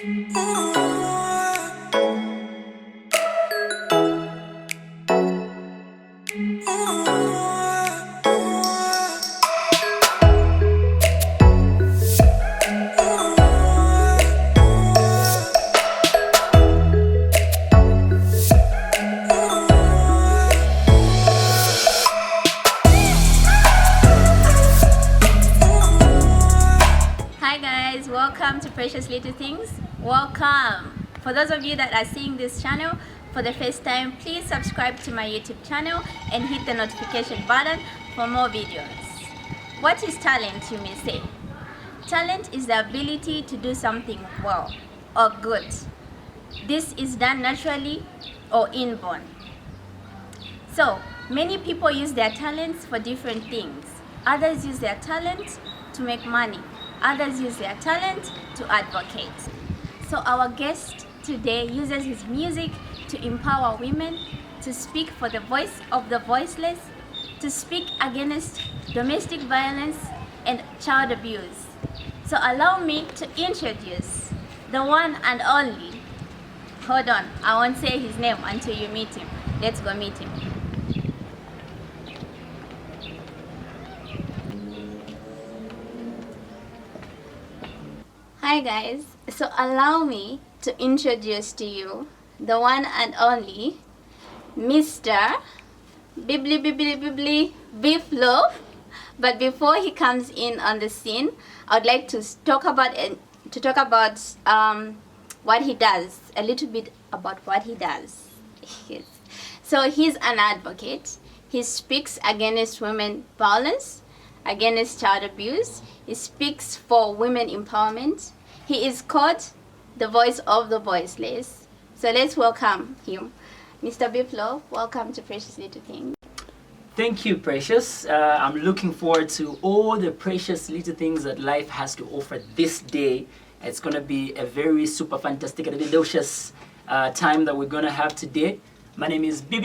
Hi guys, welcome to Precious Little Things. Welcome. For those of you that are seeing this channel for the first time, please subscribe to my YouTube channel and hit the notification button for more videos. What is talent, you may say? Talent is the ability to do something well or good. This is done naturally or inborn. So, many people use their talents for different things. Others use their talent to make money. Others use their talent to advocate. So our guest today uses his music to empower women, to speak for the voice of the voiceless, to speak against domestic violence and child abuse. So allow me to introduce the one and only. Hold on, I won't say his name until you meet him. Let's go meet him. Hi guys, so allow me to introduce to you the one and only Mr. Biphlo. But before he comes in on the scene, I would like to talk about what he does, a little bit about what he does. Yes. So he's an advocate. He speaks against women violence, against child abuse. He speaks for women empowerment. He is called the voice of the voiceless. So let's welcome him. Mr. Biphlo, welcome to Precious Little Things. Thank you, Precious. I'm looking forward to all the precious little things that life has to offer this day. It's going to be a very super fantastic and delicious time that we're going to have today. My name is Bflow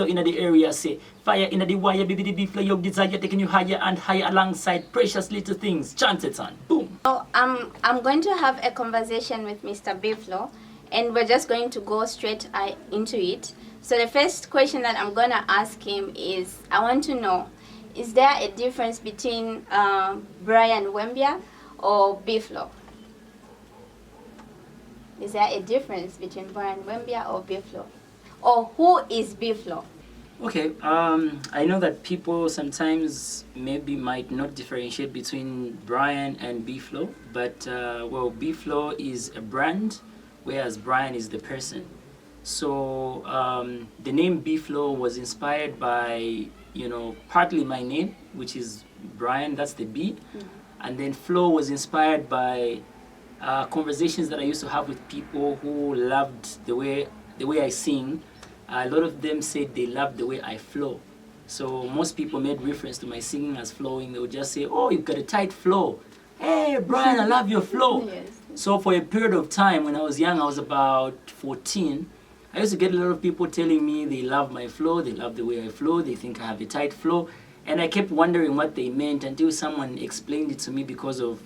in the area. Say fire in the wire, Bflow. Your desire taking you higher and higher alongside precious little things. Chant it on. Boom. So I'm going to have a conversation with Mr. Biphlo, and we're just going to go straight into it. So the first question that I'm going to ask him is, I want to know, is there a difference between Brian Wembia or Biphlo? Is there a difference between Brian Wembia or Biphlo? Or who is Biphlo? Okay, I know that people sometimes maybe might not differentiate between Brian and Bflow, but well, Bflow is a brand, whereas Brian is the person. So the name Bflow was inspired by, partly my name, which is Brian, that's the B, and then Flow was inspired by conversations that I used to have with people who loved the way I sing. A lot of them said they loved the way I flow. So most people made reference to my singing as flowing. They would just say, "Oh, you've got a tight flow. Hey, Brian, I love your flow." Yes. So for a period of time, when I was young, I was about 14, I used to get a lot of people telling me they love my flow, they love the way I flow, they think I have a tight flow. And I kept wondering what they meant until someone explained it to me because of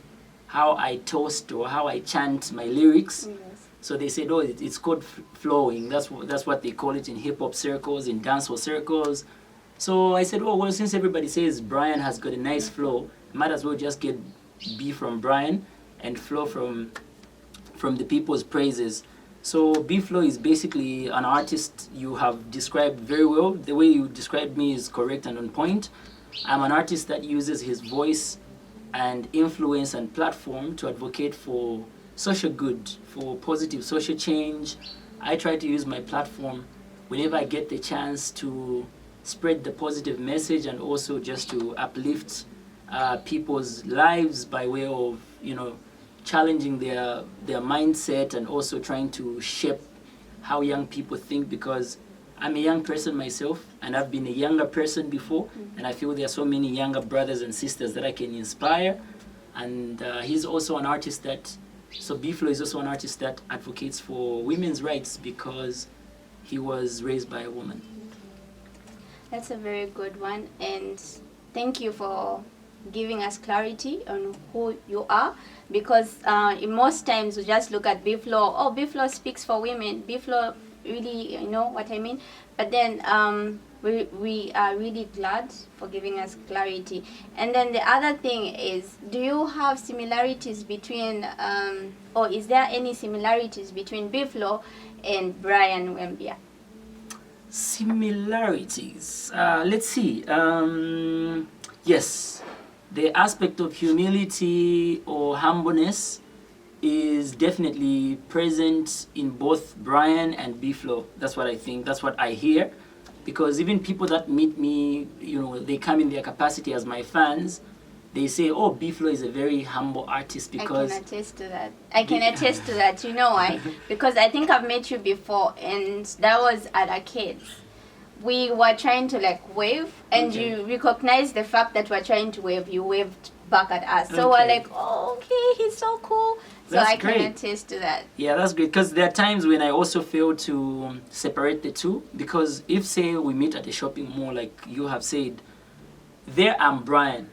how I toast or how I chant my lyrics. Yes. So they said, "Oh, it's called flowing." That's what they call it in hip-hop circles, in dancehall circles. So I said, "Oh, well, since everybody says Brian has got a nice flow, might as well just get B from Brian and flow from the people's praises." So Bflow is basically an artist you have described very well. The way you described me is correct and on point. I'm an artist that uses his voice and influence and platform to advocate for social good, for positive social change. I try to use my platform whenever I get the chance to spread the positive message and also just to uplift people's lives by way of, challenging their mindset and also trying to shape how young people think, because I'm a young person myself and I've been a younger person before, and I feel there are so many younger brothers and sisters that I can inspire. And he's also an artist so Bflow is also an artist that advocates for women's rights because he was raised by a woman. That's a very good one, and thank you for giving us clarity on who you are, because in most times we just look at Bflow. Oh, Bflow speaks for women. Bflow really, you know what I mean. But then we are really glad for giving us clarity. And then the other thing is, do you have similarities between, or is there any similarities between Bflow and Brian Wembia? Similarities. Let's see. Yes, the aspect of humility or humbleness is definitely present in both Brian and Biphlo. That's what I think. That's what I hear. Because even people that meet me, you know, they come in their capacity as my fans. They say, "Oh, Biphlo is a very humble artist." Because I can attest to that. I can attest to that. You know why? Because I think I've met you before, and that was at Arcades. We were trying to like wave, and Okay. you recognized the fact that we're trying to wave. You waved back at us, so Okay. we're like, "Oh, okay, he's so cool." So That's I can great. attest to that. yeah, that's great. Because there are times when I also fail to separate the two. Because if, say, we meet at a shopping mall, like you have said, there I'm Brian.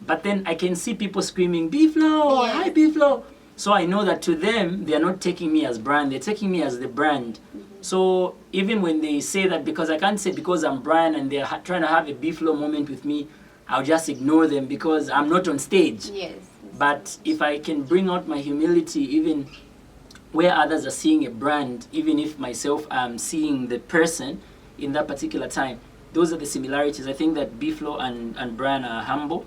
But then I can see people screaming, "Biphlo! Yes. Hi, Biphlo!" So I know that to them, they're not taking me as Brian, they're taking me as the brand. So even when they say that, because I can't say because I'm Brian and they're trying to have a Biphlo moment with me, I'll just ignore them because I'm not on stage. Yes. But if I can bring out my humility, even where others are seeing a brand, even if myself I'm seeing the person in that particular time, those are the similarities. I think that Biphlo and Brian are humble.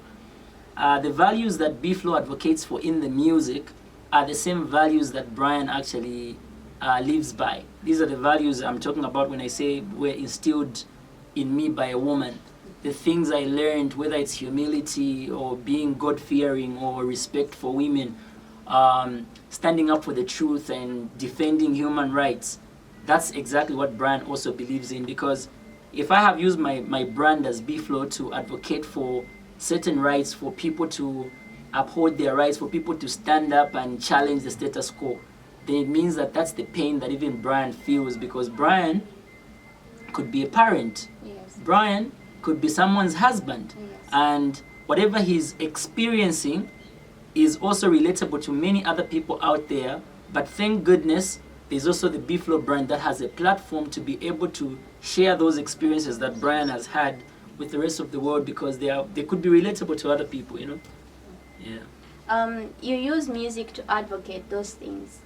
The values that Biphlo advocates for in the music are the same values that Brian actually lives by. These are the values I'm talking about when I say were instilled in me by a woman. The things I learned, whether it's humility or being God-fearing or respect for women, standing up for the truth and defending human rights, that's exactly what Brian also believes in. Because if I have used my brand as Biphlo to advocate for certain rights, for people to uphold their rights, for people to stand up and challenge the status quo, then it means that that's the pain that even Brian feels. Because Brian could be a parent. Yes. Brian could be someone's husband. Yes. And whatever he's experiencing is also relatable to many other people out there. But thank goodness there's also the Biphlo brand that has a platform to be able to share those experiences that Brian has had with the rest of the world, because they could be relatable to other people, you know. Yeah. You use music to advocate those things.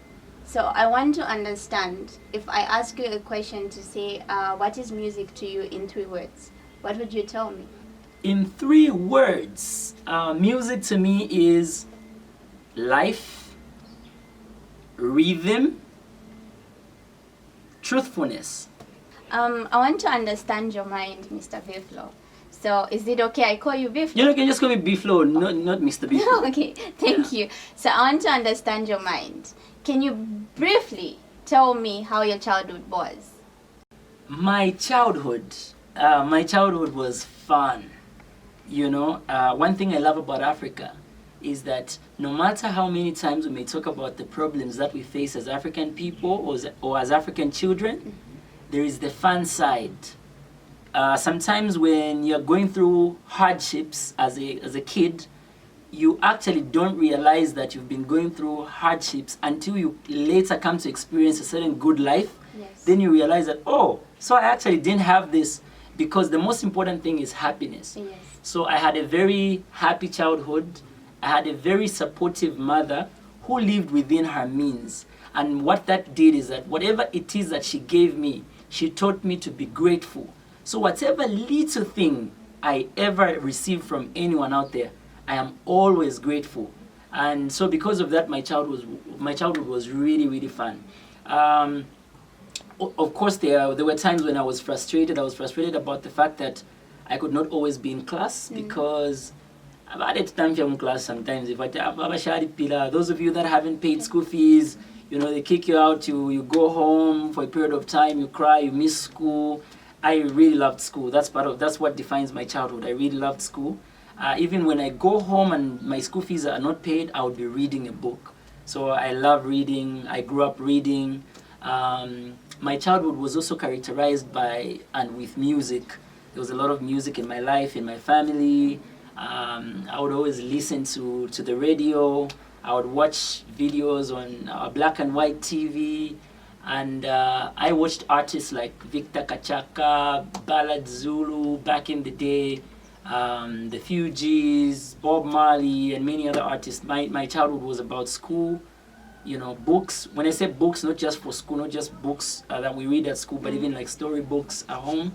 So I want to understand, if I ask you a question to say, what is music to you in 3 words? What would you tell me? In 3 words, music to me is life, rhythm, truthfulness. I want to understand your mind, Mr. Biphlo. So is it okay I call you Biphlo? You can just call me Biphlo, not Mr. Biphlo. Okay, thank you. So I want to understand your mind. Can you briefly tell me how your childhood was? My childhood was fun. You know, one thing I love about Africa is that no matter how many times we may talk about the problems that we face as African people or as African children, there is the fun side. Sometimes when you're going through hardships as a kid, you actually don't realize that you've been going through hardships until you later come to experience a certain good life. Yes. Then you realize that, oh, so I actually didn't have this, because the most important thing is happiness. Yes. So I had a very happy childhood. I had a very supportive mother who lived within her means. And what that did is that whatever it is that she gave me, she taught me to be grateful. So whatever little thing I ever received from anyone out there, I am always grateful. And so because of that, my childhood was really, really fun. Of course, there were times when I was frustrated. I was frustrated about the fact that I could not always be in class, because I've had time from class sometimes. If those of you that haven't paid school fees, you know, they kick you out, you go home for a period of time, you cry, you miss school. I really loved school. That's what defines my childhood. I really loved school. Even when I go home and my school fees are not paid, I would be reading a book. So I love reading. I grew up reading. My childhood was also characterized by and with music. There was a lot of music in my life, in my family. I would always listen to the radio. I would watch videos on black and white TV. And I watched artists like Victor Kachaka, Ballad Zulu back in the day, the Fugees, Bob Marley, and many other artists. My childhood was about school, you know, books. When I say books, not just for school, not just books that we read at school, but even like storybooks at home,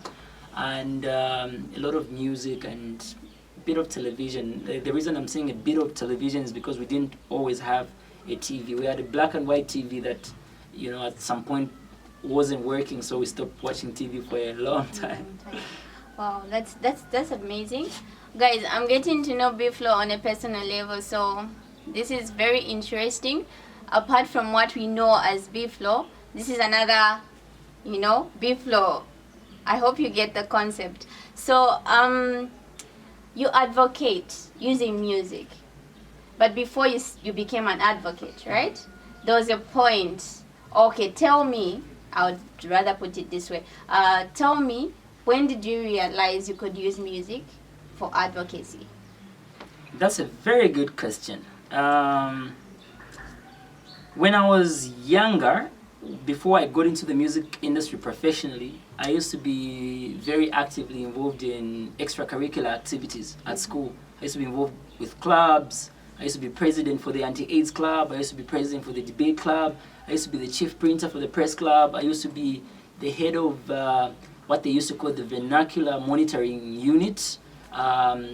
and a lot of music and a bit of television. The reason I'm saying a bit of television is because we didn't always have a TV. We had a black and white TV that, you know, at some point wasn't working, so we stopped watching TV for a long time. Wow, that's amazing. Guys, I'm getting to know Biphlo on a personal level, so this is very interesting. Apart from what we know as Biphlo, this is another, you know, Biphlo. I hope you get the concept. So, you advocate using music, but before you became an advocate, right? There was a point. Okay, tell me, I would rather put it this way. Tell me, when did you realize you could use music for advocacy? That's a very good question. When I was younger, before I got into the music industry professionally, I used to be very actively involved in extracurricular activities at school. I used to be involved with clubs. I used to be president for the anti-AIDS club. I used to be president for the debate club. I used to be the chief printer for the press club. I used to be the head of what they used to call the vernacular monitoring unit. I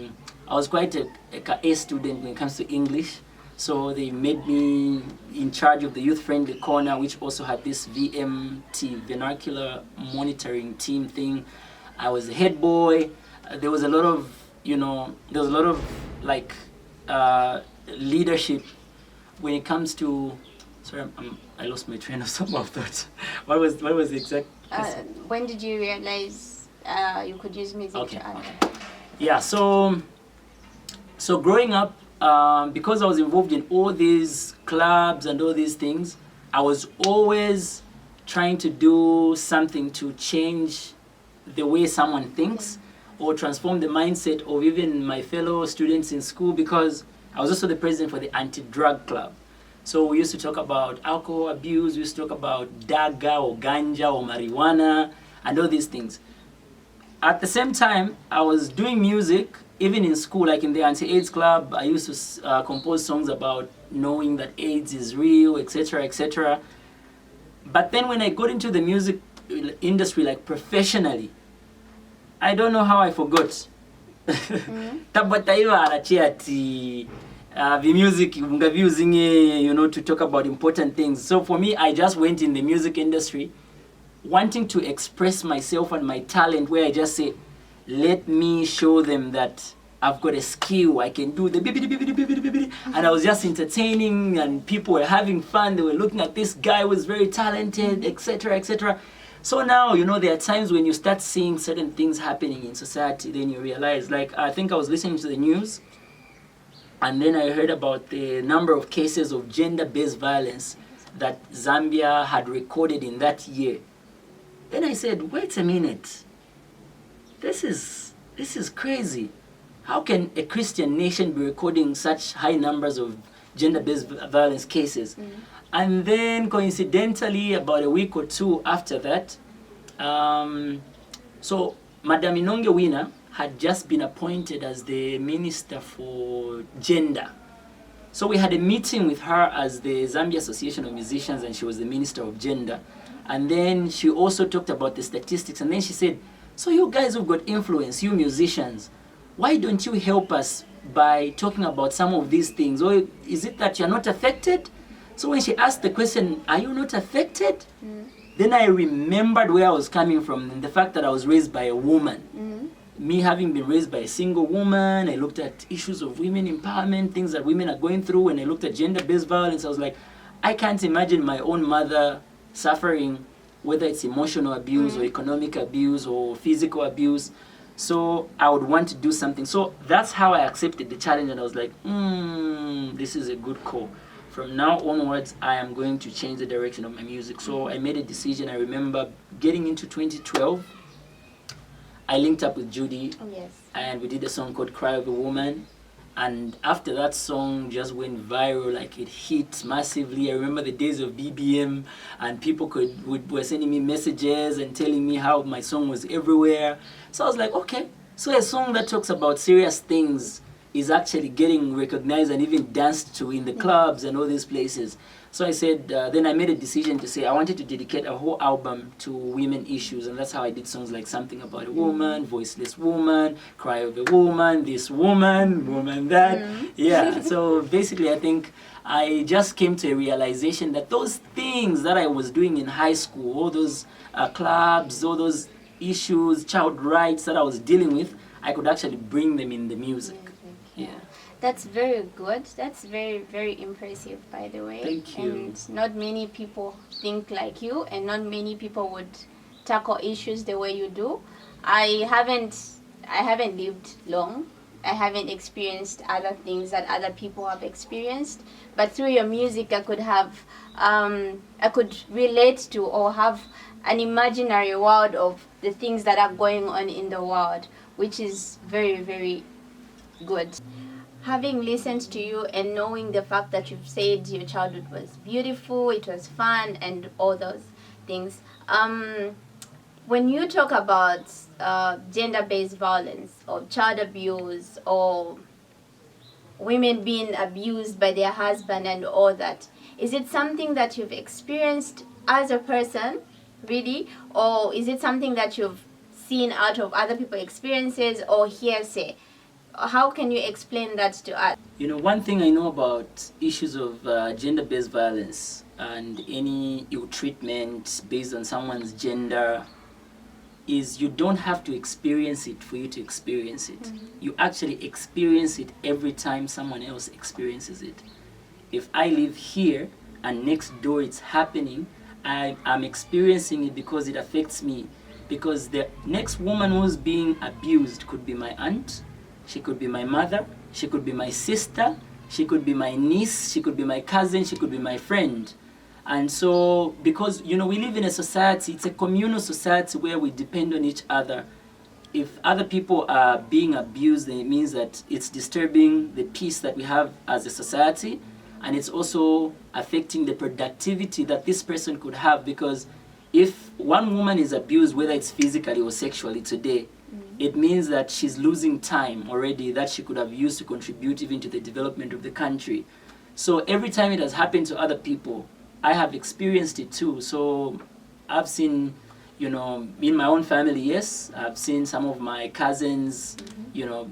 was quite a student when it comes to English. So they made me in charge of the youth-friendly corner, which also had this VMT, vernacular monitoring team thing. I was the head boy. There was a lot of, you know, like leadership when it comes to. Sorry, I lost my train of thought. What was the exact? When did you realize you could use music? Okay. Yeah. So growing up, because I was involved in all these clubs and all these things, I was always trying to do something to change the way someone thinks or transform the mindset of even my fellow students in school, because I was also the president for the anti-drug club. So we used to talk about alcohol abuse, we used to talk about daga or ganja or marijuana and all these things. At the same time, I was doing music, even in school, like in the anti-AIDS club. I used to compose songs about knowing that AIDS is real, etc., etc. But then when I got into the music industry, like professionally, I don't know how I forgot. Tabataiva anachiati the music, you know, to talk about important things. So for me, I just went in the music industry wanting to express myself and my talent, where I just say, let me show them that I've got a skill, I can do the bibidi. And I was just entertaining and people were having fun. They were looking at this guy who was very talented, etc., etc. So now, you know, there are times when you start seeing certain things happening in society, then you realize, like, I think I was listening to the news, and then I heard about the number of cases of gender-based violence that Zambia had recorded in that year. Then I said, wait a minute, this is crazy. How can a Christian nation be recording such high numbers of gender-based violence cases? And then coincidentally, about a week or two after that, so Madam Inonge Wina had just been appointed as the Minister for Gender. So we had a meeting with her as the Zambia Association of Musicians, and she was the Minister of Gender. And then she also talked about the statistics, and then she said, so you guys who've got influence, you musicians, why don't you help us by talking about some of these things? Or is it that you're not affected? So when she asked the question, are you not affected? Then I remembered where I was coming from, and the fact that I was raised by a woman. Me having been raised by a single woman, I looked at issues of women empowerment, things that women are going through, and I looked at gender-based violence. I was like, I can't imagine my own mother suffering, whether it's emotional abuse or economic abuse or physical abuse. So I would want to do something. So that's how I accepted the challenge, and I was like, this is a good call. From now onwards, I am going to change the direction of my music. So I made a decision. I remember getting into 2012, I linked up with Judy. Yes. and we did a song called Cry of a Woman. And after that song just went viral, like it hit massively. I remember the days of BBM, and people were sending me messages and telling me how my song was everywhere. So I was like, okay, so a song that talks about serious things is actually getting recognized and even danced to in the clubs and all these places. So I said, then I made a decision to say I wanted to dedicate a whole album to women issues, and that's how I did songs like Something About a Woman, Voiceless Woman, Cry of a Woman, This Woman that. Yeah, so basically I think I just came to a realization that those things that I was doing in high school, all those clubs, all those issues, child rights that I was dealing with, I could actually bring them in the music. Yeah. That's very good. That's very, very impressive, by the way. Thank you. And not many people think like you, and not many people would tackle issues the way you do. I haven't lived long. I haven't experienced other things that other people have experienced. But through your music, I could relate to or have an imaginary world of the things that are going on in the world, which is very, very good. Having listened to you and knowing the fact that you've said your childhood was beautiful, it was fun, and all those things, when you talk about gender-based violence or child abuse or women being abused by their husband and all that, is it something that you've experienced as a person, really, or is it something that you've seen out of other people's experiences or hearsay? How can you explain that to us? You know, one thing I know about issues of gender-based violence and any ill treatment based on someone's gender is you don't have to experience it for you to experience it. You actually experience it every time someone else experiences it. If I live here and next door it's happening, I'm experiencing it because it affects me. Because the next woman who's being abused could be my aunt, she could be my mother, she could be my sister, she could be my niece, she could be my cousin, she could be my friend. And so, because, you know, we live in a society, it's a communal society where we depend on each other. If other people are being abused, then it means that it's disturbing the peace that we have as a society, and it's also affecting the productivity that this person could have, because if one woman is abused, whether it's physically or sexually today, it means that she's losing time already that she could have used to contribute even to the development of the country. So every time it has happened to other people, I have experienced it too. So I've seen, you know, in my own family, yes, I've seen some of my cousins, you know,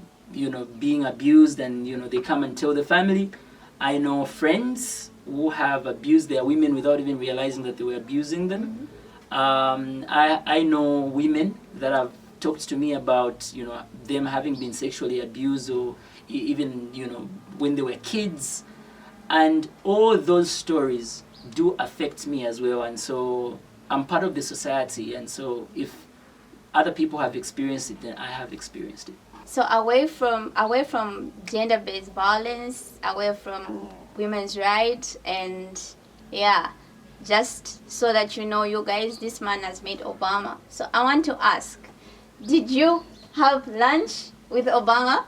being abused, and, you know, they come and tell the family. I know friends who have abused their women without even realizing that they were abusing them. I know women that have talked to me about, you know, them having been sexually abused, or even, you know, when they were kids, and all those stories do affect me as well. And so I'm part of the society, and so if other people have experienced it, then I have experienced it. So away from gender-based violence, away from women's rights, and yeah, just so that you know, you guys, this man has met Obama. So I want to ask, did you have lunch with Obama?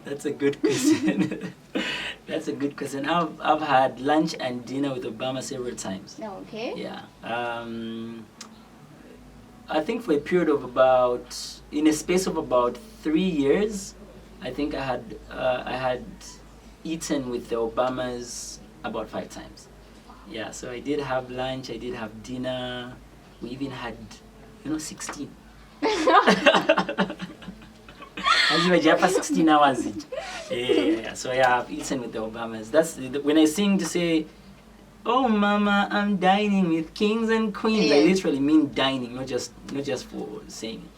That's a good question. That's a good question. I've had lunch and dinner with Obama several times. Okay. Yeah. I think for a period of in a space of about 3 years, I think I had eaten with the Obamas about 5 times. Yeah, so I did have lunch, I did have dinner. We even had, 16. As you were for 16 hours each. Yeah. So yeah, I've eaten with the Obamas. That's when I sing to say, "Oh mama, I'm dining with kings and queens." I literally mean dining, not just for saying.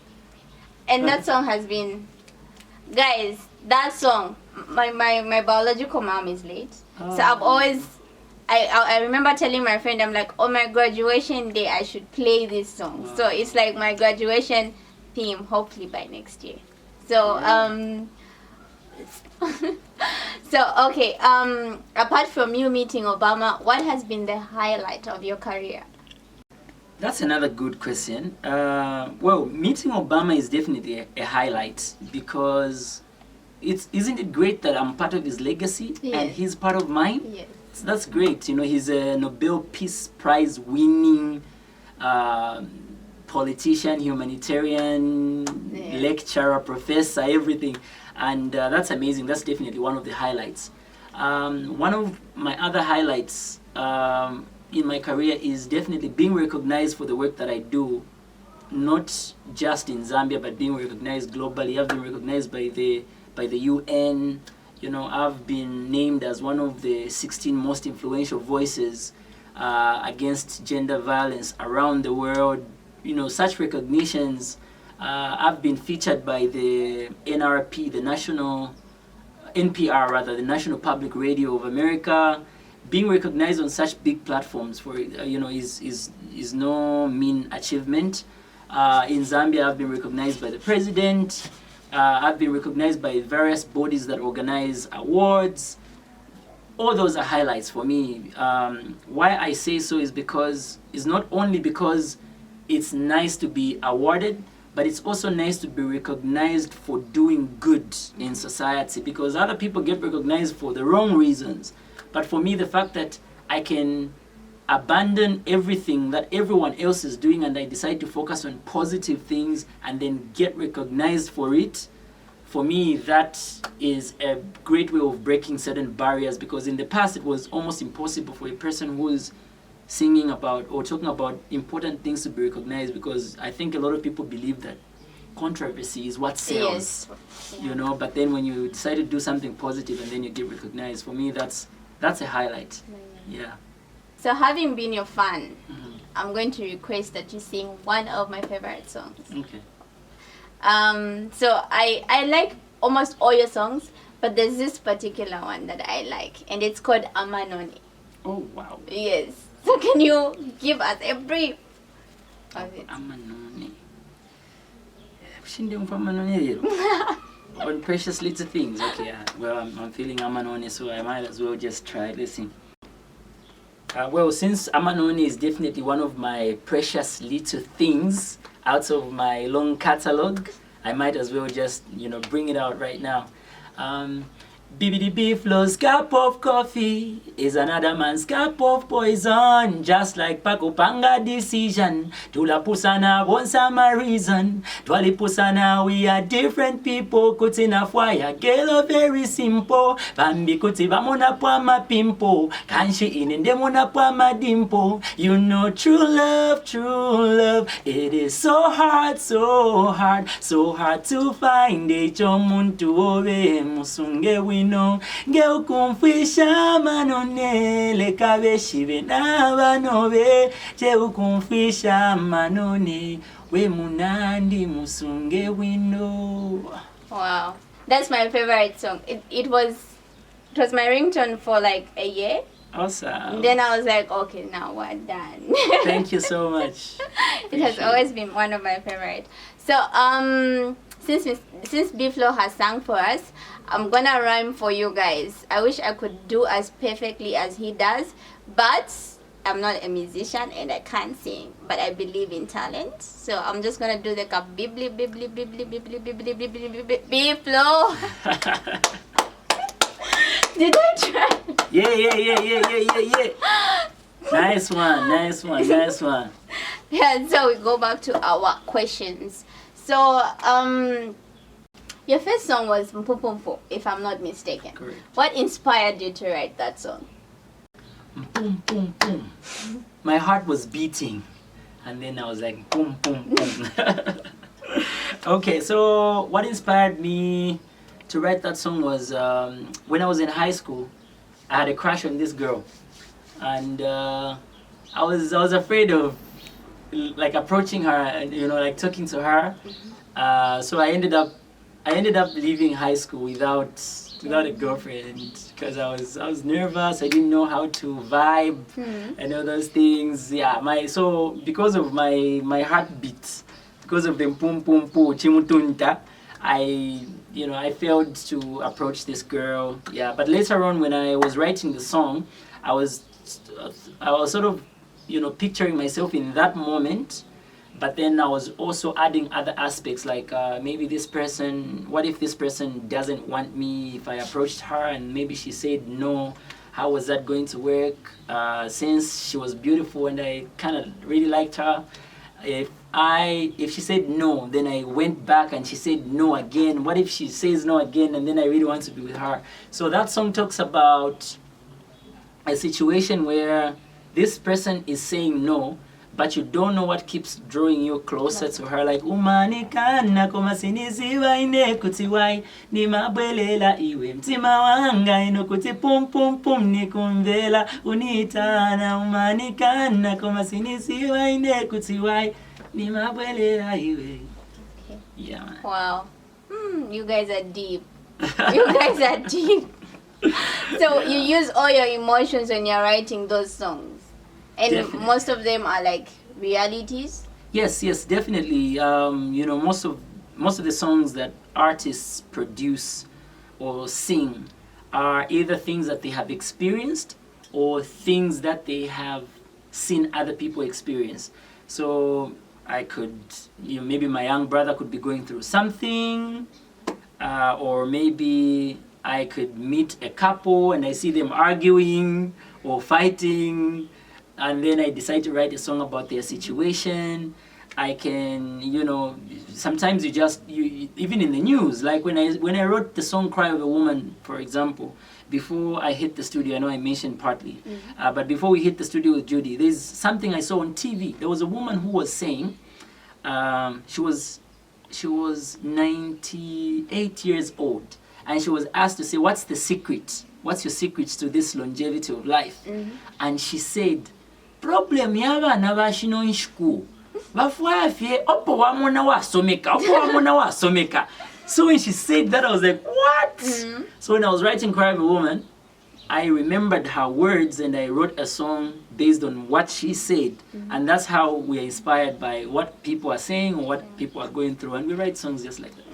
And that song has been, guys, that song, my biological mom is late. So I've always, I remember telling my friend, I'm like, on my graduation day, I should play this song. Wow. So it's like my graduation theme, hopefully by next year. So, okay, apart from you meeting Obama, what has been the highlight of your career? That's another good question. Well, meeting Obama is definitely a highlight because isn't it great that I'm part of his legacy and he's part of mine? Yes. So that's great. You know, he's a Nobel Peace Prize winning politician, humanitarian, lecturer, professor, everything. And that's amazing. That's definitely one of the highlights. One of my other highlights in my career is definitely being recognized for the work that I do, not just in Zambia, but being recognized globally. I've been recognized by the UN. You know, I've been named as one of the 16 most influential voices against gender violence around the world. You know, such recognitions. I've been featured by the NRP, the NPR rather, the National Public Radio of America. Being recognized on such big platforms for is no mean achievement. In Zambia, I've been recognized by the president. I've been recognized by various bodies that organize awards. All those are highlights for me. Why I say so is because it's not only because it's nice to be awarded, but it's also nice to be recognized for doing good in society, because other people get recognized for the wrong reasons. But for me, the fact that I can abandon everything that everyone else is doing and I decide to focus on positive things and then get recognized for it, for me, that is a great way of breaking certain barriers, because in the past it was almost impossible for a person who is singing about or talking about important things to be recognized, because I think a lot of people believe that controversy is what sells, you know, but then when you decide to do something positive and then you get recognized, for me, that's a highlight. Yeah. So having been your fan, I'm going to request that you sing one of my favorite songs. Okay. So I like almost all your songs, but there's this particular one that I like, and it's called Amanone. Oh, wow. Yes. So can you give us a brief of it? Amanone. On precious little things. Okay, well, I'm feeling Amanone, so I might as well just try. Let's see. Well, since Amanone is definitely one of my precious little things out of my long catalog, I might as well just, bring it out right now. Bflow's cup of coffee is another man's cup of poison. Just like Pakupanga decision, Tulapusana wants some reason. Twalipusana, we are different people. Kutina fire, gelo very simple. Bambi kuti bamona pama pimpo. Kanshi inendemona pama dimpo. You know true love, it is so hard to find. Echo muntu obe musunge wino. Ngeu kumfisha manone lekabe shibe n'abanobe cheu kumfisha manone we munandi musunge wino. Wow, that's my favorite song. It was my ringtone for like a year. Awesome. And then I was like, okay, now we're done. Thank you so much. It has always been one of my favorite. So since Biphlo has sung for us, I'm gonna rhyme for you guys. I wish I could do as perfectly as he does, but I'm not a musician and I can't sing, but I believe in talent. So I'm just gonna do like a Biphlo. Did I try? Yeah. Nice one. Yeah, so we go back to our questions. So your first song was Mpupumpu, if I'm not mistaken. Correct. What inspired you to write that song? Boom, boom, boom. My heart was beating, and then I was like, boom, boom, boom. Okay, so what inspired me to write that song was when I was in high school, I had a crush on this girl, and I was afraid of like approaching her and like talking to her. So I ended up leaving high school without a girlfriend because I was nervous. I didn't know how to vibe and all those things. Yeah, because of my heartbeat, because of the pum pum pu chimutunta, I failed to approach this girl. Yeah, but later on when I was writing the song, I was sort of picturing myself in that moment. But then I was also adding other aspects, like maybe what if this person doesn't want me if I approached her and maybe she said no? How was that going to work? Since she was beautiful and I kind of really liked her, if she said no, then I went back and she said no again. What if she says no again and then I really want to be with her? So that song talks about a situation where this person is saying no, but you don't know what keeps drawing you closer to her. Like umanikana koma sinisiwa ine kutiwai ni mabwelela iwe mtima wanga ino kuti pum pum pum nikumvela unitana umanikana koma sinisiwa ine kutiwai ni mabwelela iwe. Okay. Yeah, man. Wow. You guys are deep. You guys are deep. So you use all your emotions when you're writing those songs. And Definitely. most of them are like realities. Yes, definitely. Most of the songs that artists produce or sing are either things that they have experienced or things that they have seen other people experience. So I could, maybe my young brother could be going through something, or maybe I could meet a couple and I see them arguing or fighting, and then I decide to write a song about their situation. I can, sometimes you even in the news, like when I wrote the song Cry of a Woman, for example, before I hit the studio, I know I mentioned partly, but before we hit the studio with Judy, there's something I saw on TV. There was a woman who was saying, she was 98 years old, and she was asked to say, what's the secret? What's your secrets to this longevity of life? And she said, problem y'abaana bashino in school bafwafye opo wamona wasomeka. So when she said that, I was like, what? So when I was writing Cry of a Woman, I remembered her words and I wrote a song based on what she said. And that's how we are inspired by what people are saying or what people are going through, and we write songs just like that.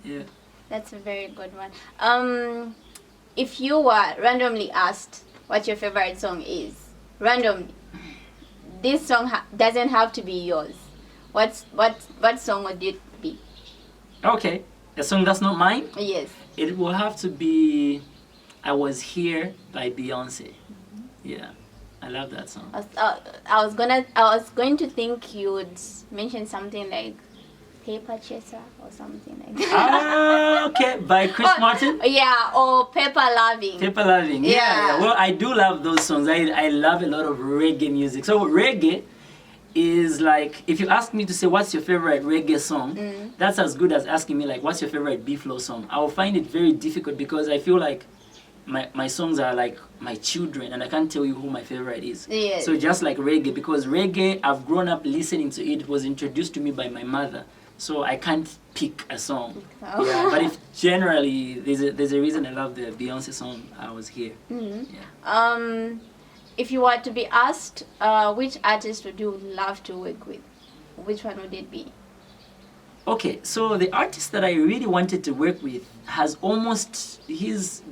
Yeah, that's a very good one. If you were randomly asked what your favorite song is, randomly, this song doesn't have to be yours. What song would it be? Okay, a song that's not mine? Yes. It will have to be I Was Here by Beyonce. Yeah, I love that song. I was going to think you would mention something like Paper Chaser or something like that. Okay, by Chris Martin? Yeah, or Paper Loving. Paper Loving, yeah. Well, I do love those songs. I love a lot of reggae music. So reggae is like, if you ask me to say what's your favorite reggae song, that's as good as asking me like what's your favorite Bflow song. I will find it very difficult because I feel like my songs are like my children and I can't tell you who my favorite is. Yeah. So just like reggae, because reggae, I've grown up listening to it. It was introduced to me by my mother. So I can't pick a song. Oh. Yeah, but if generally there's a reason I love the Beyonce song I Was Here. Yeah. If you were to be asked which artist would you love to work with, which one would it be? Okay, so the artist that I really wanted to work with has he's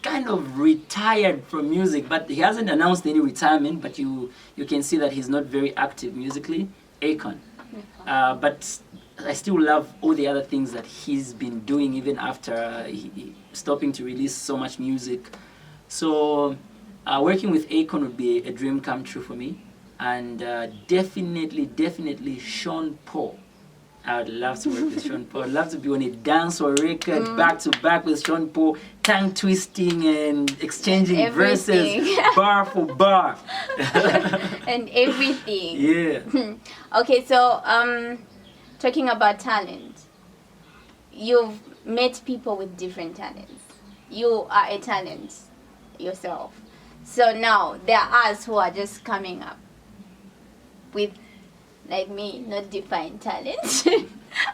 kind of retired from music, but he hasn't announced any retirement, but you can see that he's not very active musically. Akon. But I still love all the other things that he's been doing even after he stopping to release so much music. So working with Akon would be a dream come true for me. And definitely Sean Paul. I would love to work with Sean Paul. I'd love to be on a dance or record back to back with Sean Paul, tongue twisting and exchanging verses bar for bar. And everything. Yeah. Okay, so talking about talent, you've met people with different talents. You are a talent yourself. So now there are us who are just coming up with, like me, not defined talent.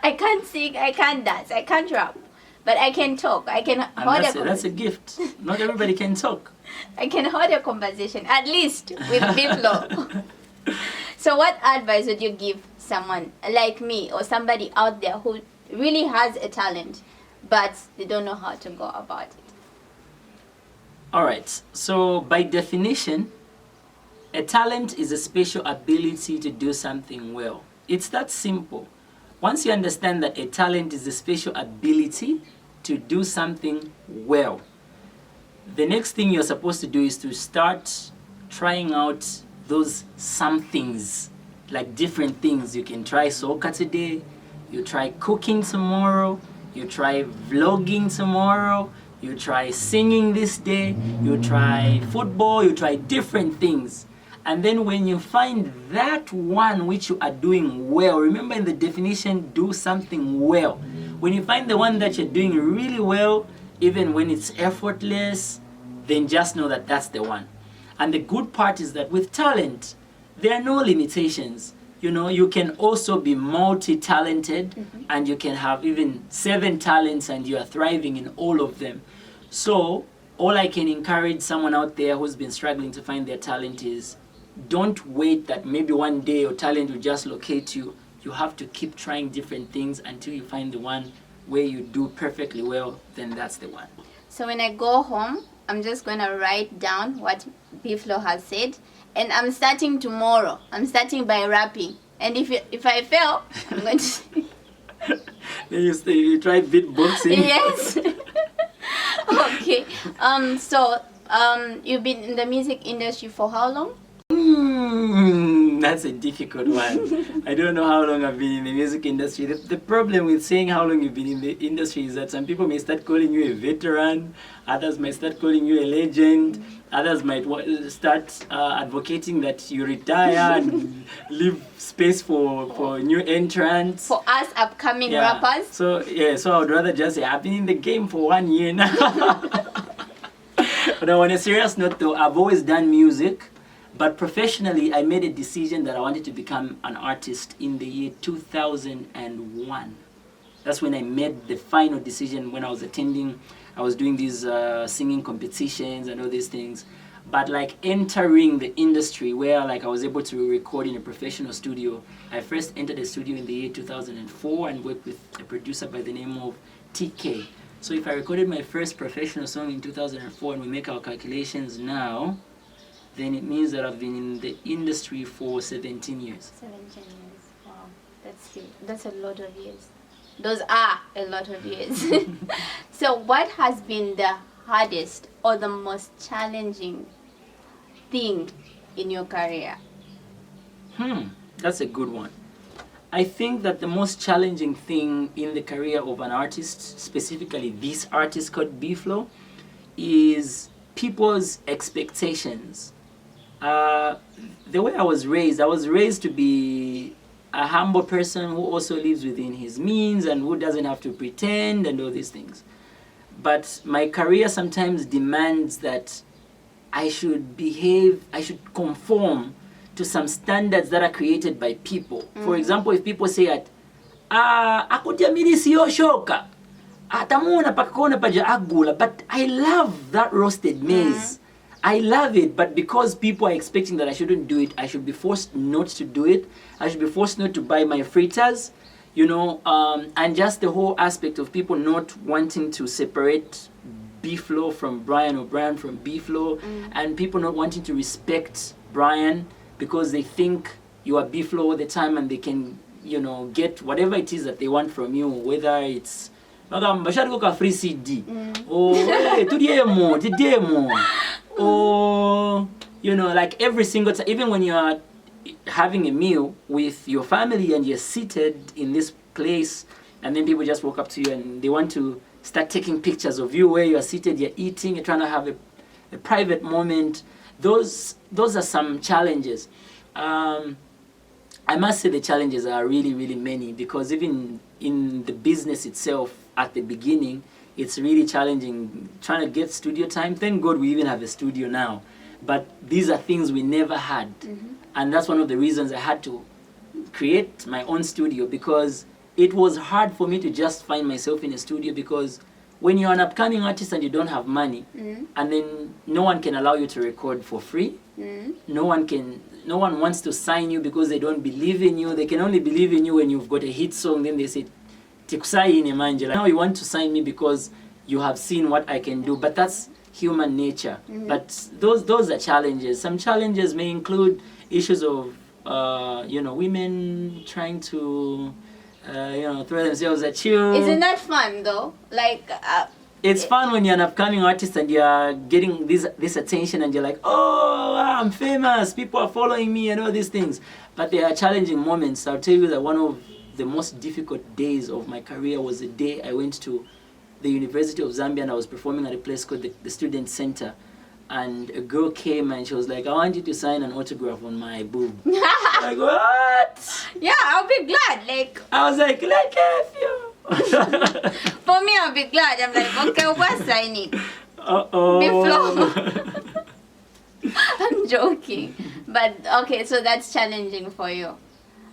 I can't sing, I can't dance, I can't rap, but I can talk. I can hold that's a gift. Not everybody can talk. I can hold a conversation, at least with Biphlo. So what advice would you give someone like me or somebody out there who really has a talent, but they don't know how to go about it? All right. So by definition, A talent is a special ability to do something well. It's that simple. Once you understand that a talent is a special ability to do something well, the next thing you're supposed to do is to start trying out those somethings, like different things. You can try soccer today, you try cooking tomorrow, you try vlogging tomorrow, you try singing this day, you try football, you try different things. And then when you find that one which you are doing well, remember in the definition, do something well. When you find the one that you're doing really well, even when it's effortless, then just know that that's the one. And the good part is that with talent, there are no limitations. You know, you can also be multi-talented, and you can have even 7 talents and you are thriving in all of them. So all I can encourage someone out there who's been struggling to find their talent is, don't wait that maybe one day your talent will just locate you. You have to keep trying different things until you find the one where you do perfectly well, then that's the one. So when I go home, I'm just going to write down what Biphlo has said, and I'm starting tomorrow. I'm starting by rapping, and if I fail, I'm going to Then you try beatboxing. Yes. Okay. You've been in the music industry for how long? That's a difficult one. I don't know how long I've been in the music industry. The problem with saying how long you've been in the industry is that some people may start calling you a veteran, others might start calling you a legend, others might start advocating that you retire and leave space for new entrants. For us upcoming rappers. So I would rather just say I've been in the game for 1 year now. But on a serious note though, I've always done music. But professionally, I made a decision that I wanted to become an artist in the year 2001. That's when I made the final decision when I was doing these singing competitions and all these things. But like entering the industry where like I was able to record in a professional studio, I first entered a studio in the year 2004 and worked with a producer by the name of TK. So if I recorded my first professional song in 2004 and we make our calculations now, then it means that I've been in the industry for 17 years. 17 years, wow. That's a lot of years. Those are a lot of years. So what has been the hardest or the most challenging thing in your career? That's a good one. I think that the most challenging thing in the career of an artist, specifically this artist called Bflow, is people's expectations. The way I was raised to be a humble person who also lives within his means and who doesn't have to pretend and all these things. But my career sometimes demands that I should conform to some standards that are created by people. For example, if people say that, akutyamiri siyo shoka, atamuna pakona paja agula, but I love that roasted maize. I love it, but because people are expecting that I shouldn't do it, I should be forced not to do it. I should be forced not to buy my fritters, you know, and just the whole aspect of people not wanting to separate Biphlo from Brian or Brian from Biphlo, and people not wanting to respect Brian because they think you are Biphlo all the time and they can, you know, get whatever it is that they want from you, whether it's free CD or or, you know, like every single time, even when you are having a meal with your family and you're seated in this place and then people just walk up to you and they want to start taking pictures of you where you are seated, you're eating, you're trying to have a private moment. Those are some challenges. I must say the challenges are really, really many, because even in the business itself at the beginning, it's really challenging trying to get studio time. Thank God we even have a studio now. But these are things we never had. And that's one of the reasons I had to create my own studio, because it was hard for me to just find myself in a studio, because when you're an upcoming artist and you don't have money, and then no one can allow you to record for free, no one wants to sign you because they don't believe in you. They can only believe in you when you've got a hit song. Then they say, now you want to sign me because you have seen what I can do. But that's human nature. But those are challenges. Some challenges may include issues of women trying to throw themselves at you. Isn't that fun though? Like it's fun when you're an upcoming artist and you're getting this attention and you're like, oh, I'm famous, people are following me and all these things. But there are challenging moments. I'll tell you that one of the most difficult days of my career was the day I went to the University of Zambia and I was performing at a place called the Student Center. And a girl came and she was like, I want you to sign an autograph on my boob. Like, what? Yeah, I'll be glad. Like, I was like if you. For me, I'll be glad. I'm like, okay, what's signing? Uh-oh. Bflow. I'm joking. But, okay, so that's challenging for you.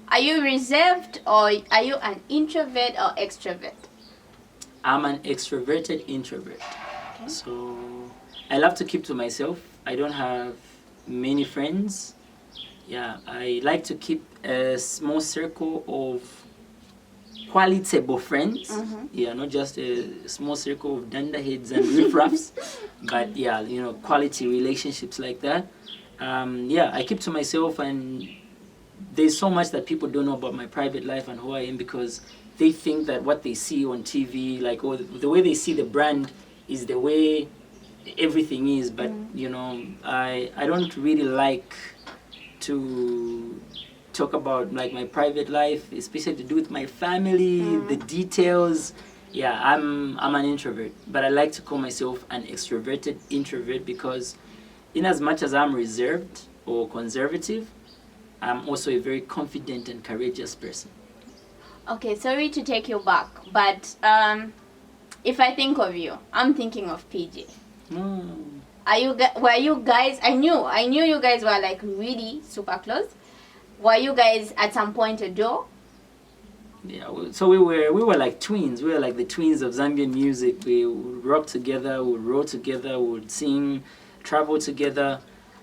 Are you reserved or are you an introvert or extrovert? I'm an extroverted introvert. Okay. So I love to keep to myself. I don't have many friends. Yeah, I like to keep a small circle of qualitable friends. Yeah, not just a small circle of dunderheads and riffraffs, but yeah, quality relationships like that. Yeah, I keep to myself, and there's so much that people don't know about my private life and who I am because they think that what they see on TV, like, or the way they see the brand is the way everything is. But I don't really like to talk about like my private life, especially to do with my family, the details. Yeah, I'm an introvert, but I like to call myself an extroverted introvert because in as much as I'm reserved or conservative, I'm also a very confident and courageous person. Okay, sorry to take you back, but if I think of you, I'm thinking of PJ. Were you guys, I knew you guys were like really super close. Were you guys at some point a duo? Yeah, so we were like twins. We were like the twins of Zambian music. We would rock together, we would roll together, we would sing, travel together.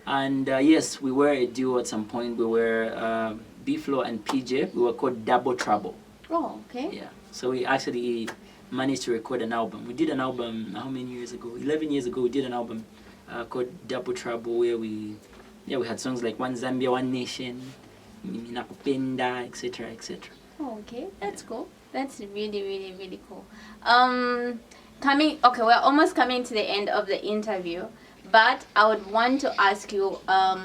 And yes, we were a duo at some point. We were Biphlo and PJ. We were called Double Trouble. Oh, okay. Yeah, so we actually managed to record an album. We did an album how many years ago? 11 years ago, we did an album called Double Trouble where we had songs like One Zambia, One Nation, Minakupenda, etc., etc. Oh, okay, that's cool. That's really, really, really cool. We're almost coming to the end of the interview, but I would want to ask you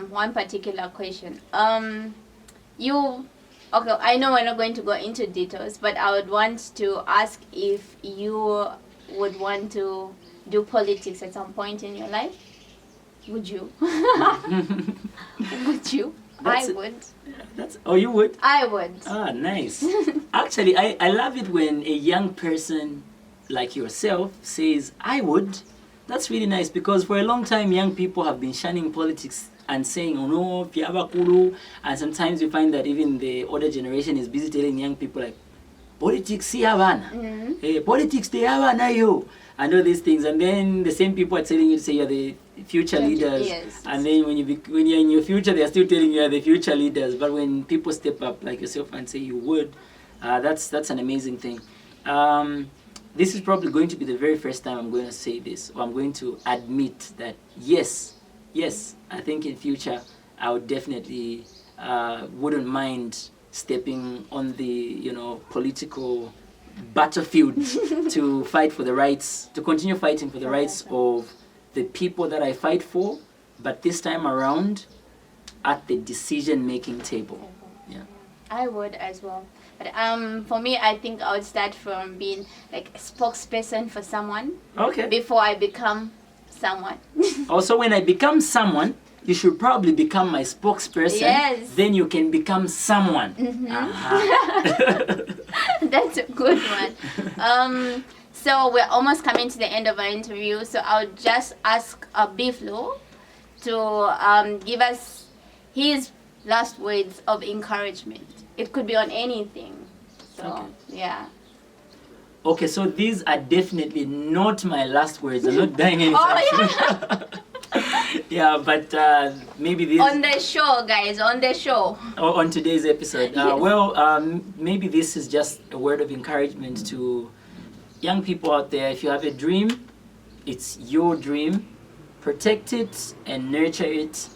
one particular question. I know we're not going to go into details, but I would want to ask if you would want to do politics at some point in your life. Would you? Would you? I would. You would? I would. Ah, nice. Actually, I love it when a young person like yourself says, I would. That's really nice because for a long time, young people have been shunning politics and saying, oh no, piabakulu. And sometimes you find that even the older generation is busy telling young people like, politics si havana. Politics te havana yo. And all these things. And then the same people are telling you to say you're the future leaders. Yes. And then when you're in your future, they're still telling you you're the future leaders. But when people step up like yourself and say you would, that's an amazing thing. This is probably going to be the very first time I'm going to say this, or I'm going to admit that yes, I think in future I would definitely wouldn't mind stepping on the political battlefield to fight for the rights, to continue fighting for the rights of the people that I fight for, but this time around at the decision-making table. Yeah, I would as well. But for me, I think I would start from being like a spokesperson for someone. Okay. Before I become someone. Also, when I become someone, you should probably become my spokesperson. Yes. Then you can become someone. That's a good one. So we're almost coming to the end of our interview. So I'll just ask Biphlo to give us his last words of encouragement. It could be on anything. So, okay. Yeah. Okay, so these are definitely not my last words. I'm not dying anytime soon. Yeah, but maybe this... On the show, guys, on the show. On today's episode. Yes. Well, maybe this is just a word of encouragement to young people out there. If you have a dream, it's your dream. Protect it and nurture it.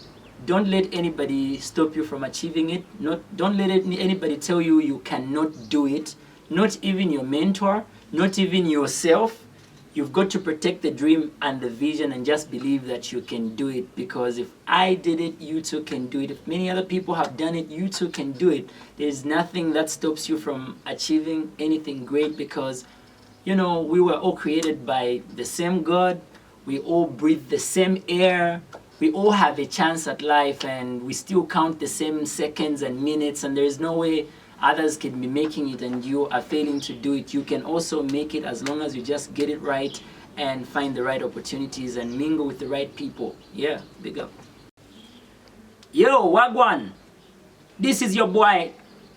Don't let anybody stop you from achieving it. Don't let anybody tell you you cannot do it. Not even your mentor, not even yourself. You've got to protect the dream and the vision and just believe that you can do it, because if I did it, you too can do it. If many other people have done it, you too can do it. There's nothing that stops you from achieving anything great, because, you know, we were all created by the same God. We all breathe the same air. We all have a chance at life, and we still count the same seconds and minutes, and there's no way others can be making it and you are failing to do it. You can also make it as long as you just get it right and find the right opportunities and mingle with the right people. Yeah, big up. Yo, Wagwan. This is your boy,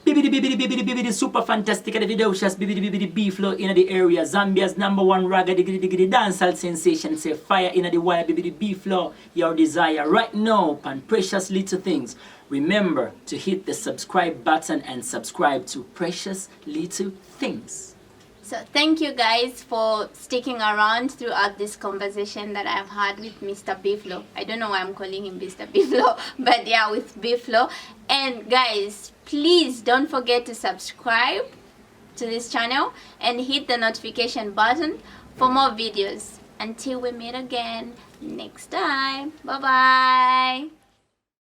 Bibidi super fantastic at the video, just Bibidi Biphlo in the area. Zambia's #1 raga diggity dancehall sensation. Say fire in the wire, Bibidi Biphlo. Your desire right now, and precious little things. Remember to hit the subscribe button and subscribe to Precious Little Things. So thank you guys for sticking around throughout this conversation that I've had with Mr. Biphlo. I don't know why I'm calling him Mr. Biphlo, but yeah, with Biphlo. And guys, please don't forget to subscribe to this channel and hit the notification button for more videos. Until we meet again next time. Bye bye.